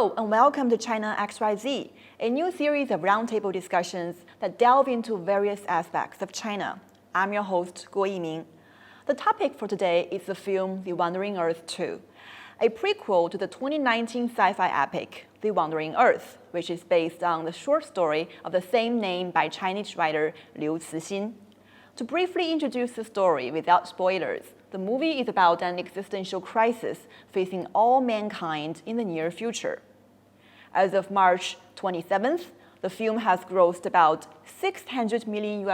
Hello and welcome to China XYZ, a new series of roundtable discussions that delve into various aspects of China. I'm your host, Guo Yiming. The topic for today is the film The Wandering Earth 2, a prequel to the 2019 sci-fi epic The Wandering Earth, which is based on the short story of the same name by Chinese writer Liu Cixin. To briefly introduce the story without spoilers, the movie is about an existential crisis facing all mankind in the near future. As of March 27th, the film has grossed about $600 million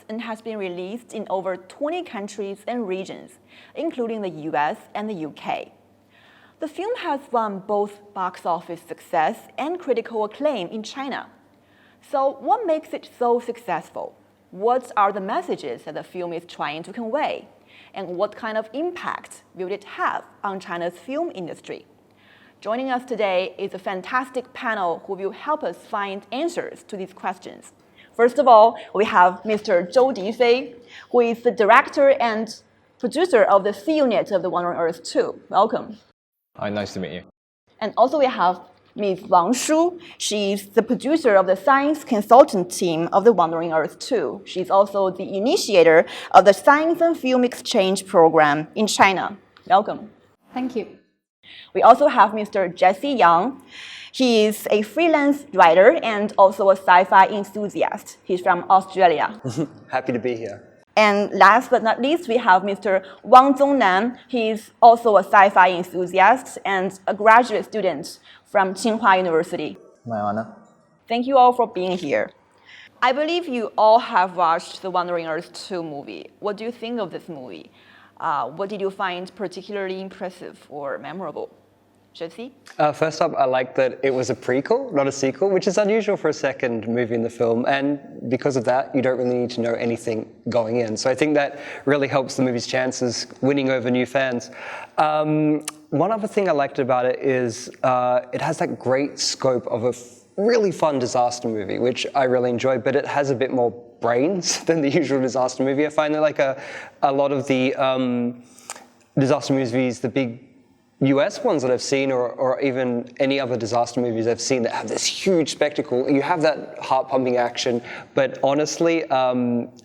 and has been released in over 20 countries and regions, including the US and the UK. The film has won both box office success and critical acclaim in China. So what makes it so successful? What are the messages that the film is trying to convey? And what kind of impact will it have on China's film industry? Joining us today is a fantastic panel who will help us find answers to these questions. First of all, we have Mr. Zhou Difei, who is the director and producer of the C Unit of The Wandering Earth 2. Welcome. Hi, nice to meet you. And also we have Ms. Wang Shu. She's the producer of the science consultant team of The Wandering Earth 2. She's also the initiator of the Science and Film Exchange Program in China. Welcome. Thank you. We also have Mr. Jesse Yang. He is a freelance writer and also a sci-fi enthusiast. He's from Australia. Happy to be here. And last but not least, we have Mr. Wang Zongnan. He's also a sci-fi enthusiast and a graduate student from Tsinghua University. My honor. Thank you all for being here. I believe you all have watched The Wandering Earth 2 movie. What do you think of this movie? What did you find particularly impressive or memorable? Jesse? First up, I like that it was a prequel, not a sequel, which is unusual for a second movie in the film. And because of that, you don't really need to know anything going in. So I think that really helps the movie's chances winning over new fans. One other thing I liked about it is it has that great scope of a really fun disaster movie, which I really enjoyed, but it has a bit more brains than the usual disaster movie. I find that like a lot of the disaster movies, the big US ones that I've seen, or even any other disaster movies I've seen that have this huge spectacle, you have that heart-pumping action, but honestly,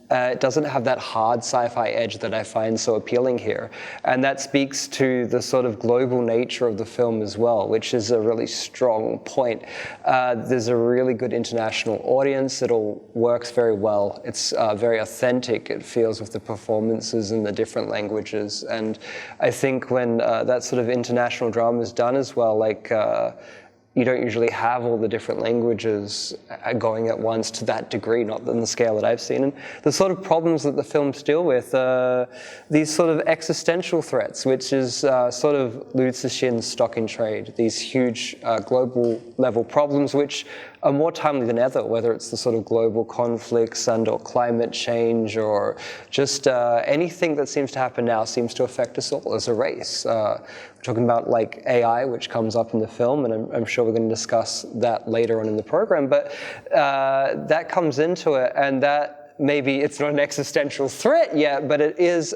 it doesn't have that hard sci-fi edge that I find so appealing here. And that speaks to the sort of global nature of the film as well, which is a really strong point. There's a really good international audience. It all works very well. It's very authentic, it feels, with the performances in the different languages. And I think when that sort of international drama is done as well, like you don't usually have all the different languages going at once to that degree, not on the scale that I've seen. And the sort of problems that the films deal with, these sort of existential threats, which is sort of Liu Cixin's stock in trade, these huge global level problems which are more timely than ever, whether it's the sort of global conflicts and or climate change or just anything that seems to happen now seems to affect us all as a race. We're talking about like AI, which comes up in the film, and I'm sure we're going to discuss that later on in the program, but that comes into it, and that maybe it's not an existential threat yet, but it is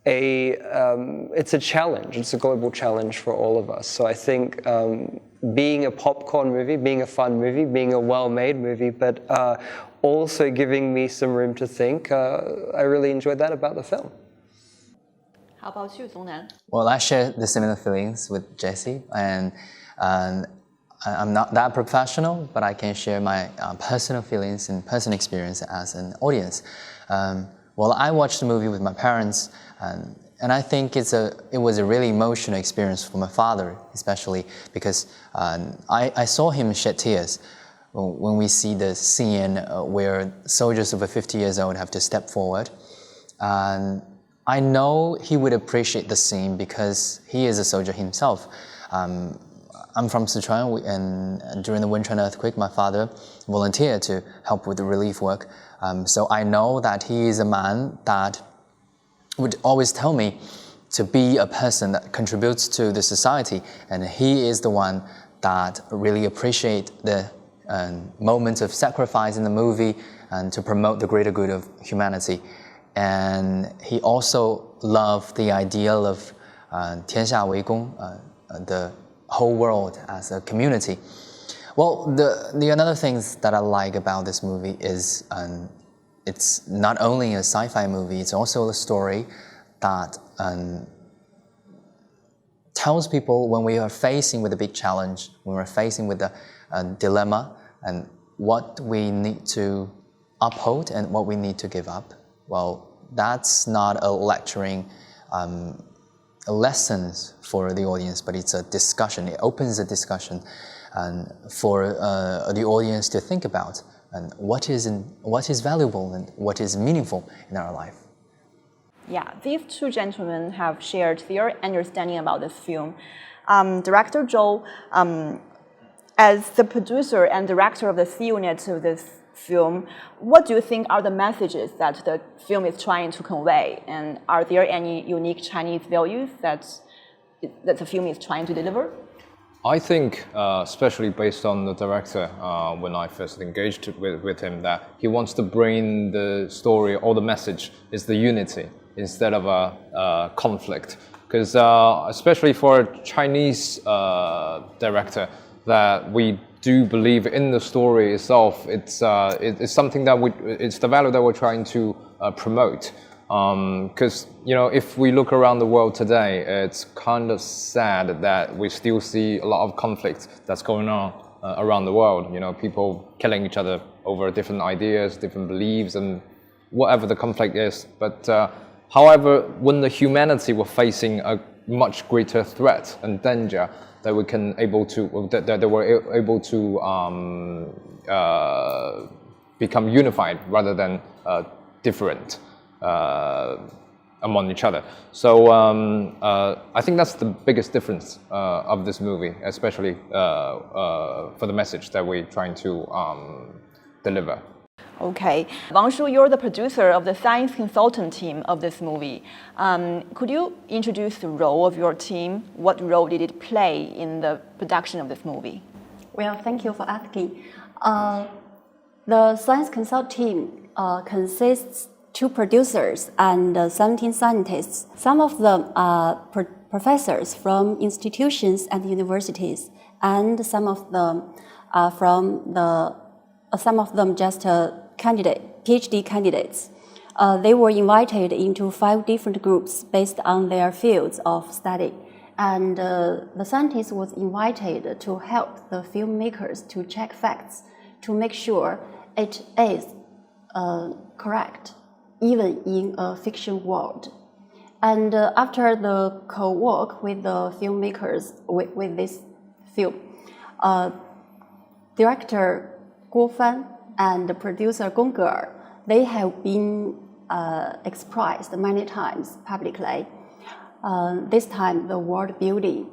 it's a challenge. It's a global challenge for all of us. So I think being a popcorn movie, being a fun movie, being a well-made movie, but also giving me some room to think, I really enjoyed that about the film. How about you, Zongnan? Well, I share the similar feelings with Jesse, and I'm not that professional, but I can share my personal feelings and personal experience as an audience. Well, I watched the movie with my parents, and I think it was a really emotional experience for my father, especially because I saw him shed tears when we see the scene where soldiers over 50 years old have to step forward. And I know he would appreciate the scene because he is a soldier himself. I'm from Sichuan, and during the Wenchuan earthquake, my father volunteered to help with the relief work. So I know that he is a man that would always tell me to be a person that contributes to the society, and he is the one that really appreciate the moments of sacrifice in the movie and to promote the greater good of humanity. And he also loved the ideal of 天下为公, the whole world, as a community. Well, the another things that I like about this movie is it's not only a sci-fi movie, it's also a story that tells people when we are facing with a big challenge, when we're facing with a dilemma, and what we need to uphold and what we need to give up. Well, that's not a lecturing lessons for the audience, but it's a discussion. It opens a discussion for the audience to think about and what is valuable and what is meaningful in our life. Yeah, these two gentlemen have shared their understanding about this film. Director Zhou, as the producer and director of the C unit of this film, what do you think are the messages that the film is trying to convey? And are there any unique Chinese values that the film is trying to deliver? I think, especially based on the director, when I first engaged with him, that he wants to bring the story or the message is the unity instead of a conflict. Because especially for a Chinese director, that we do believe in the story itself. It's something that it's the value that we're trying to promote. Because if we look around the world today, it's kind of sad that we still see a lot of conflict that's going on around the world. People killing each other over different ideas, different beliefs, and whatever the conflict is. But however, when the humanity were facing a much greater threat and danger, that they were able to become unified rather than different among each other. So I think that's the biggest difference of this movie, especially for the message that we're trying to deliver. Okay. Wang Shu, you're the producer of the science consultant team of this movie. Could you introduce the role of your team? What role did it play in the production of this movie? Well, thank you for asking. The science consult team consists 2 producers and 17 scientists. Some of them are professors from institutions and universities, and some of them are some of them just PhD candidates. They were invited into 5 different groups based on their fields of study. And the scientist was invited to help the filmmakers to check facts, to make sure it is correct, even in a fiction world. And after the co-work with the filmmakers with this film, director Guo Fan and the producer Gong Ge, they have been expressed many times publicly. This time, the world building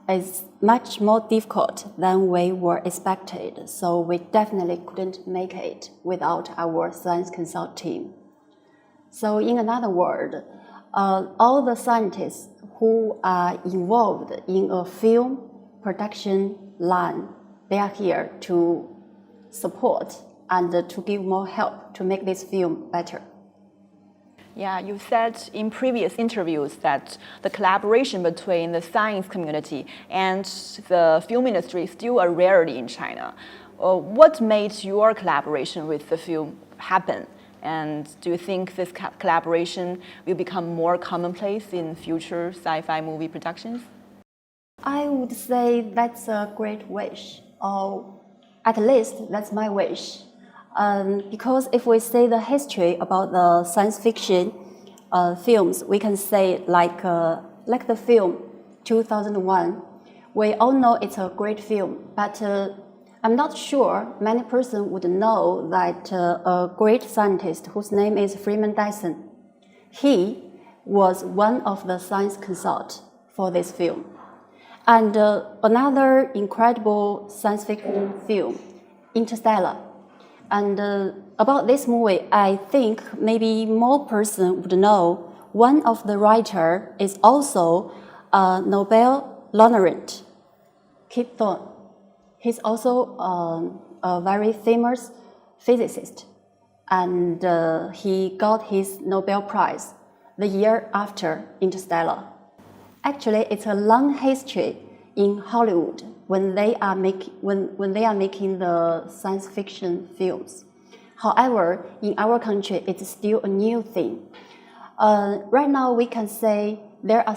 is much more difficult than we were expected, so we definitely couldn't make it without our science consult team. So in another word, all the scientists who are involved in a film production line, they are here to support and to give more help to make this film better. Yeah, you said in previous interviews that the collaboration between the science community and the film industry is still a rarity in China. What made your collaboration with the film happen? And do you think this collaboration will become more commonplace in future sci-fi movie productions? I would say that's a great wish, or at least that's my wish. Because if we say the history about the science fiction films, we can say like the film 2001. We all know it's a great film, but I'm not sure many persons would know that a great scientist whose name is Freeman Dyson, he was one of the science consultants for this film. And another incredible science fiction film, Interstellar. And about this movie, I think maybe more person would know one of the writer is also a Nobel laureate, Kip Thorne. He's also a very famous physicist, and he got his Nobel Prize the year after Interstellar. Actually, it's a long history in Hollywood when they are making the science fiction films. However, in our country, it's still a new thing. Right now, we can say there are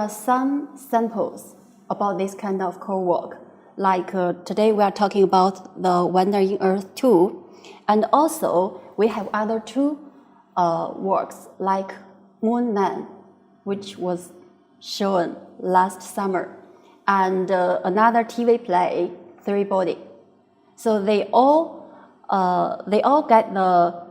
some samples about this kind of co-work. Like today, we are talking about the Wandering Earth 2, and also we have other two works like Moon Man, which was shown last summer, and another TV play, Three Body. So they all get the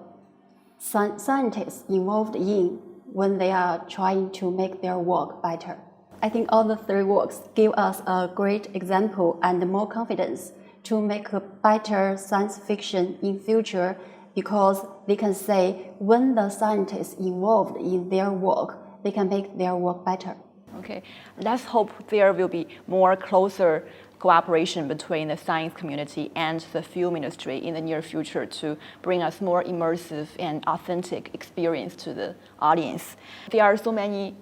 scientists involved in when they are trying to make their work better. I think all the three works give us a great example and more confidence to make a better science fiction in future, because they can say when the scientists involved in their work, they can make their work better. Okay, let's hope there will be more closer cooperation between the science community and the film industry in the near future to bring us more immersive and authentic experience to the audience. There are so many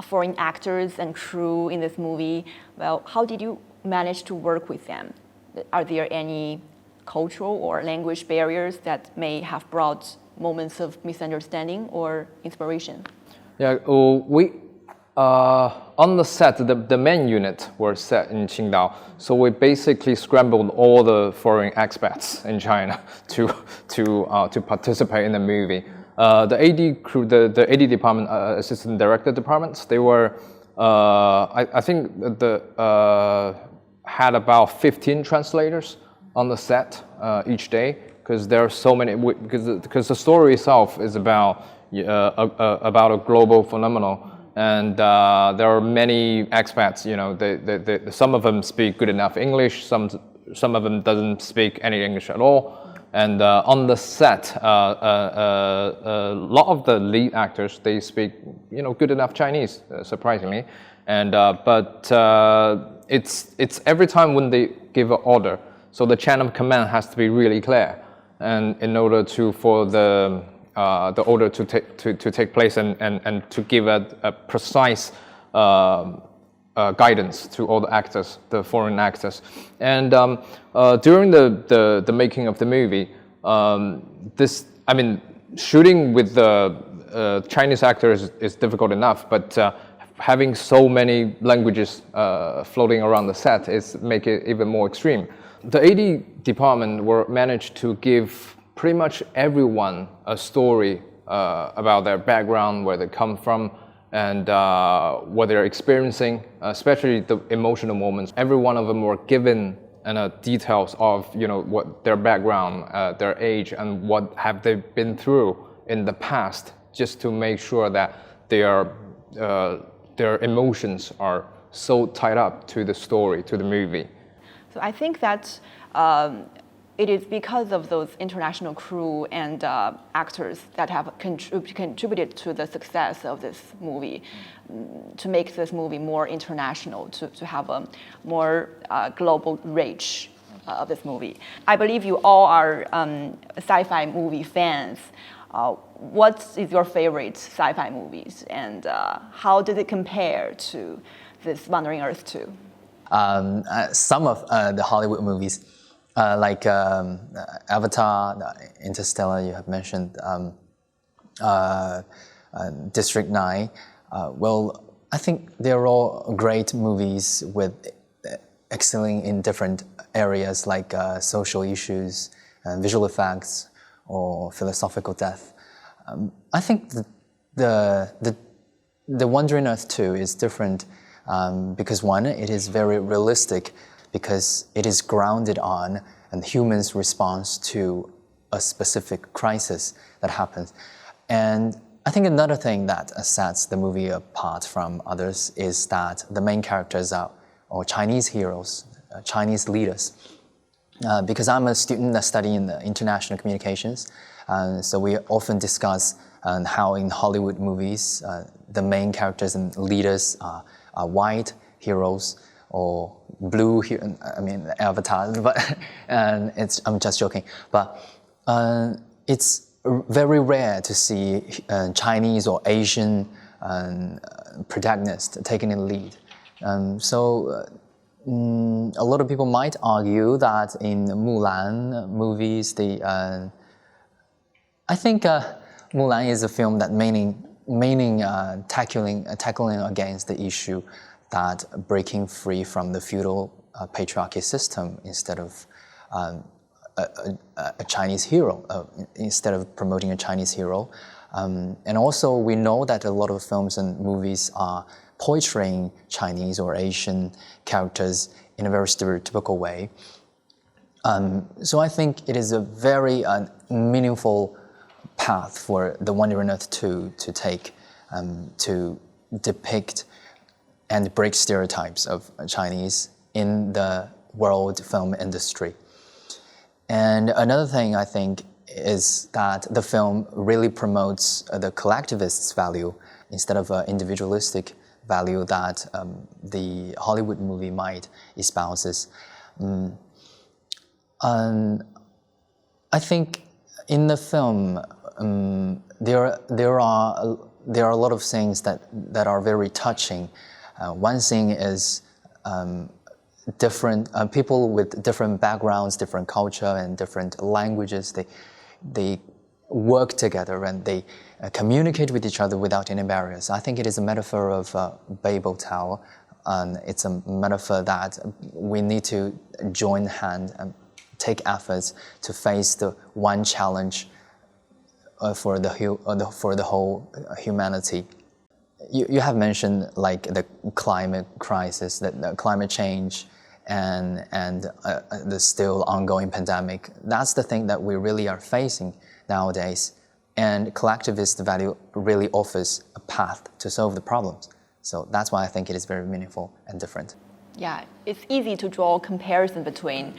foreign actors and crew in this movie. Well, how did you manage to work with them? Are there any cultural or language barriers that may have brought moments of misunderstanding or inspiration? Yeah, we on the set, the main unit were set in Qingdao, so we basically scrambled all the foreign expats in China to participate in the movie. The AD crew, the AD department, assistant director departments, they were, I think, had about 15 translators on the set each day, because there are so many. Because the story itself is about a global phenomenon. And there are many expats. You know, some of them speak good enough English. Some of them doesn't speak any English at all. And on the set, a lot of the lead actors, they speak, you know, good enough Chinese, surprisingly. And but it's every time when they give an order, so the chain of command has to be really clear, and in order for the order to take place and to give a precise guidance to all the actors, the foreign actors. And during the making of the movie, shooting with the Chinese actors is difficult enough, but having so many languages floating around the set make it even more extreme. The AD department managed to give pretty much everyone a story about their background, where they come from, and what they're experiencing, especially the emotional moments. Every one of them were given details of, you know, what their background, their age, and what have they been through in the past, just to make sure that their emotions are so tied up to the story, to the movie. So I think that it is because of those international crew and actors that have contributed to the success of this movie, to make this movie more international, to have a more global reach of this movie. I believe you all are sci-fi movie fans. What is your favorite sci-fi movies, and how does it compare to this Wandering Earth 2? Some of the Hollywood movies, like Avatar, Interstellar, you have mentioned, District 9. Well, I think they're all great movies with excelling in different areas like social issues, visual effects, or philosophical depth. I think the Wandering Earth 2 is different because one, it is very realistic, because it is grounded on and humans' response to a specific crisis that happens. And I think another thing that sets the movie apart from others is that the main characters are Chinese heroes, Chinese leaders. Because I'm a student that studying international communications, so we often discuss how in Hollywood movies the main characters and leaders are white heroes or blue, avatars, but I'm just joking. But it's very rare to see Chinese or Asian protagonists taking the lead. A lot of people might argue that in Mulan movies, I think Mulan is a film that tackling against the issue that breaking free from the feudal patriarchy system instead of a Chinese hero, instead of promoting a Chinese hero. And also we know that a lot of films and movies are portraying Chinese or Asian characters in a very stereotypical way. So I think it is a very meaningful path for the Wandering Earth 2 to take to depict and break stereotypes of Chinese in the world film industry. And another thing I think is that the film really promotes the collectivist's value instead of an individualistic value that the Hollywood movie might espouses. And I think in the film there are a lot of things that are very touching. One thing is different people with different backgrounds, different culture, and different languages. They work together and they communicate with each other without any barriers. I think it is a metaphor of Babel Tower, and it's a metaphor that we need to join hand and take efforts to face the one challenge for the whole humanity. You have mentioned like the climate crisis, the climate change, and the still ongoing pandemic. That's the thing that we really are facing nowadays. And collectivist value really offers a path to solve the problems. So that's why I think it is very meaningful and different. Yeah, it's easy to draw a comparison between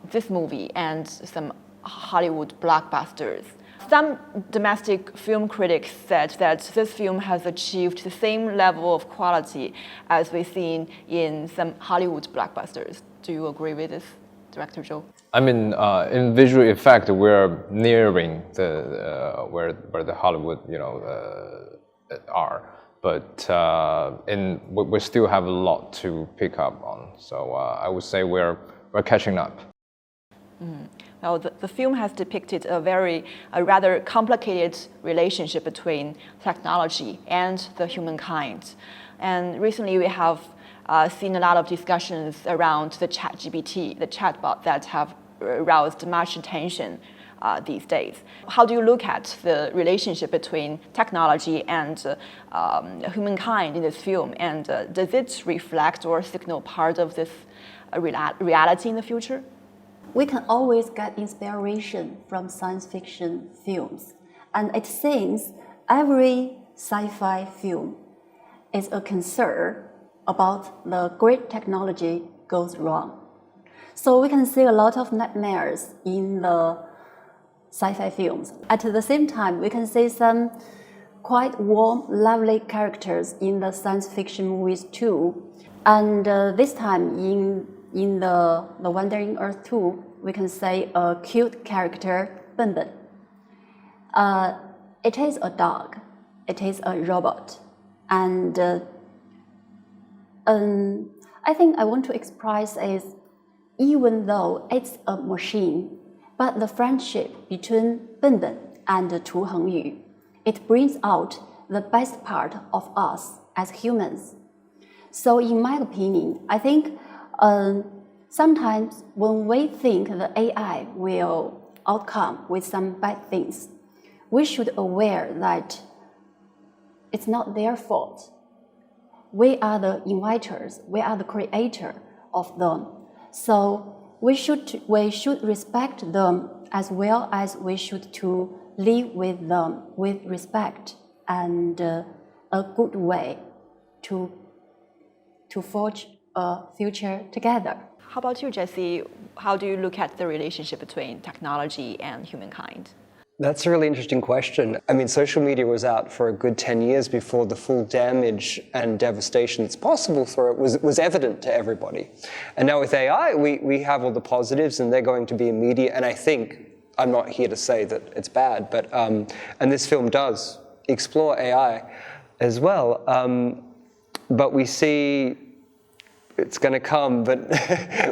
this movie and some Hollywood blockbusters. Some domestic film critics said that this film has achieved the same level of quality as we've seen in some Hollywood blockbusters. Do you agree with this, Director Zhou? I mean, in visual effect, we're nearing the where the Hollywood, are, but we still have a lot to pick up on. So I would say we're catching up. Mm. Well, the film has depicted a rather complicated relationship between technology and the humankind. And recently we have seen a lot of discussions around the ChatGPT, the chatbot that have aroused much attention these days. How do you look at the relationship between technology and humankind in this film? And does it reflect or signal part of this reality in the future? We can always get inspiration from science fiction films. And it seems every sci-fi film is a concern about the great technology goes wrong. So we can see a lot of nightmares in the sci-fi films. At the same time, we can see some quite warm, lovely characters in the science fiction movies too. And this time in the Wandering Earth 2, we can say a cute character, Ben Ben. It is a dog, it is a robot. And I think I want to express is, even though it's a machine, but the friendship between Ben Ben and Tu Hengyu, it brings out the best part of us as humans. So in my opinion, I think sometimes when we think the AI will outcome with some bad things, we should aware that it's not their fault. We are the inventors, we are the creator of them. So we should respect them as well as we should to live with them with respect and a good way to forge a future together. How about you, Jesse? How do you look at the relationship between technology and humankind? That's a really interesting question. I mean, social media was out for a good 10 years before the full damage and devastation that's possible through it was evident to everybody. And now with AI, we have all the positives and they're going to be immediate. And I think, I'm not here to say that it's bad, but, and this film does explore AI as well. but we see it's going to come, but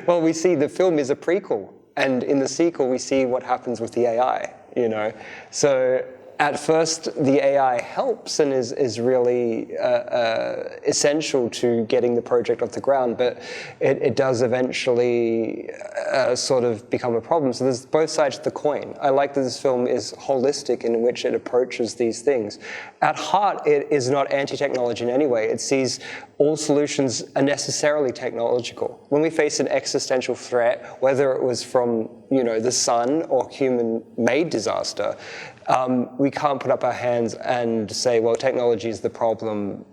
well, we see the film is a prequel, and in the sequel we see what happens with the AI, you know. So at first the AI helps and is really essential to getting the project off the ground, but it does eventually sort of become a problem. So there's both sides of the coin. I like that this film is holistic in which it approaches these things. At heart, it is not anti-technology in any way. It sees all solutions are necessarily technological. When we face an existential threat, whether it was from, you know, the sun or human-made disaster, we can't put up our hands and say, well, technology is the problem,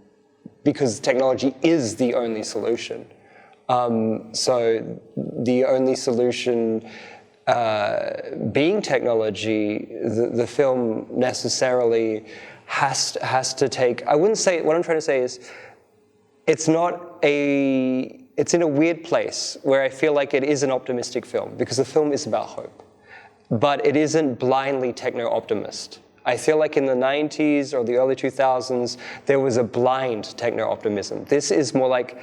because technology is the only solution. So the only solution being technology, the film necessarily has to take, I wouldn't say, what I'm trying to say is, it's in a weird place where I feel like it is an optimistic film, because the film is about hope. But it isn't blindly techno-optimist. I feel like in the 90s or the early 2000s, there was a blind techno-optimism. This is more like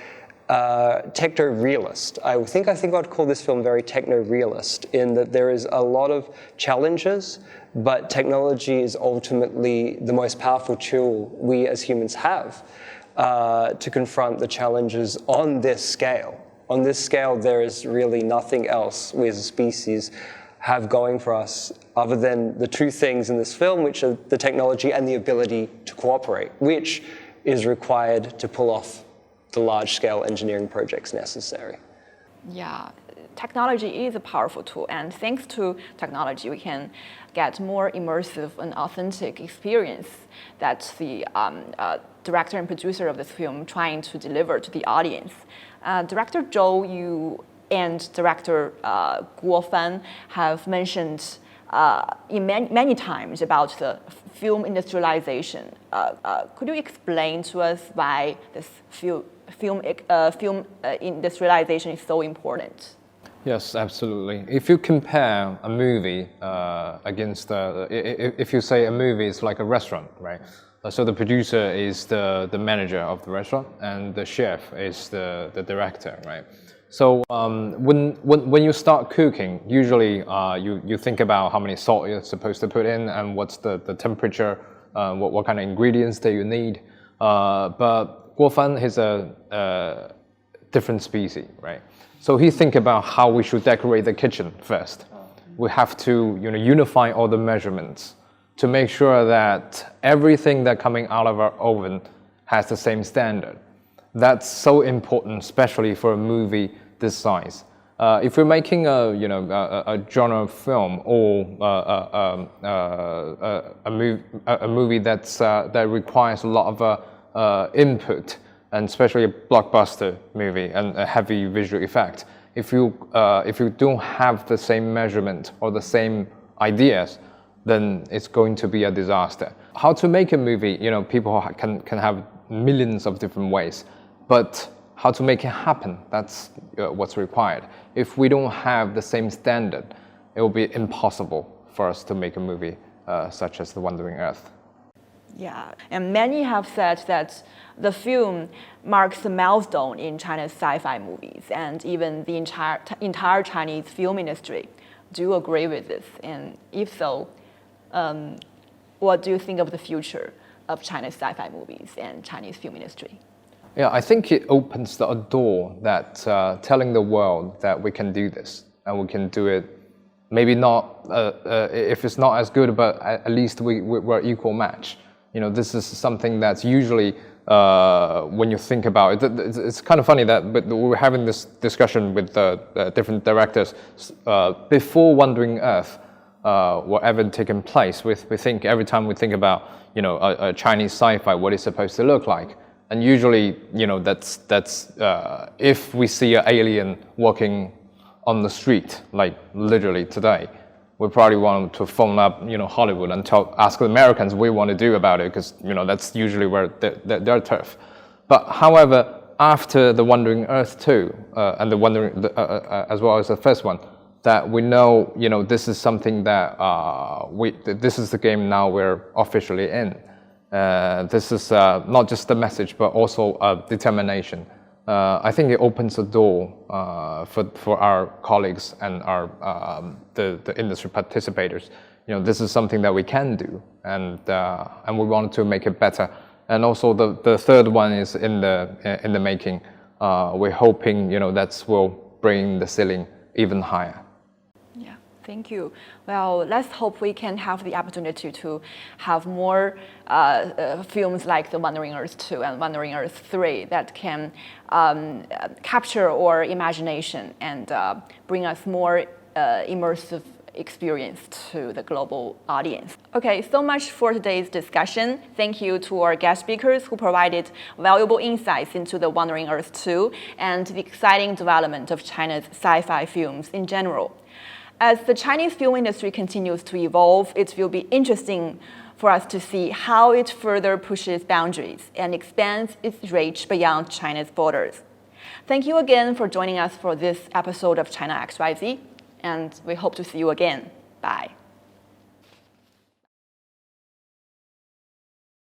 techno-realist. I think I'd call this film very techno-realist, in that there is a lot of challenges, but technology is ultimately the most powerful tool we as humans have to confront the challenges on this scale. On this scale, there is really nothing else we as a species have going for us other than the two things in this film, which are the technology and the ability to cooperate, which is required to pull off the large-scale engineering projects necessary. Yeah, technology is a powerful tool, and thanks to technology, we can get more immersive and authentic experience that the director and producer of this film trying to deliver to the audience. Director Zhou, you and director Guo Fan have mentioned many times about the film industrialization. Could you explain to us why this film industrialization is so important? Yes, absolutely. If you compare a movie against, if you say a movie is like a restaurant, right? So the producer is the manager of the restaurant, and the chef is the director, right? So when you start cooking, usually you think about how many salt you're supposed to put in and what's the temperature, what kind of ingredients that you need. But Guo Fan is a different species, right? So he think about how we should decorate the kitchen first. We have to unify all the measurements to make sure that everything that coming out of our oven has the same standard. That's so important, especially for a movie this size. If we're making a genre film or a movie that requires a lot of input, and especially a blockbuster movie and a heavy visual effect, if you don't have the same measurement or the same ideas, then it's going to be a disaster. How to make a movie, people can have millions of different ways, but how to make it happen, that's what's required. If we don't have the same standard, it will be impossible for us to make a movie such as The Wandering Earth. Yeah, and many have said that the film marks a milestone in China's sci-fi movies and even the entire Chinese film industry. Do you agree with this? And if so, what do you think of the future of China's sci-fi movies and Chinese film industry? Yeah, I think it opens a door that telling the world that we can do this and we can do it. Maybe not if it's not as good, but at least we're equal match. This is something that's usually when you think about it, it's kind of funny that we were having this discussion with different directors before Wandering Earth whatever taken place. We think every time we think about a Chinese sci-fi, what it's supposed to look like. And usually, that's if we see an alien walking on the street, like literally today, we probably want to phone up, Hollywood and ask the Americans what we want to do about it, because that's usually where their turf. But however, after the Wandering Earth 2 and the Wandering as well as the first one, that we know, this is something that this is the game now we're officially in. This is not just the message, but also determination. I think it opens a door for our colleagues and our the industry participators. You know, this is something that we can do, and we want to make it better. And also the third one is in the making. We're hoping, you know, that will bring the ceiling even higher. Yeah, thank you. Well, let's hope we can have the opportunity to have more films like The Wandering Earth 2 and Wandering Earth 3 that can capture our imagination and bring us more immersive experience to the global audience. Okay, so much for today's discussion. Thank you to our guest speakers who provided valuable insights into The Wandering Earth 2 and the exciting development of China's sci-fi films in general. As the Chinese film industry continues to evolve, it will be interesting for us to see how it further pushes boundaries and expands its reach beyond China's borders. Thank you again for joining us for this episode of China XYZ, and we hope to see you again. Bye.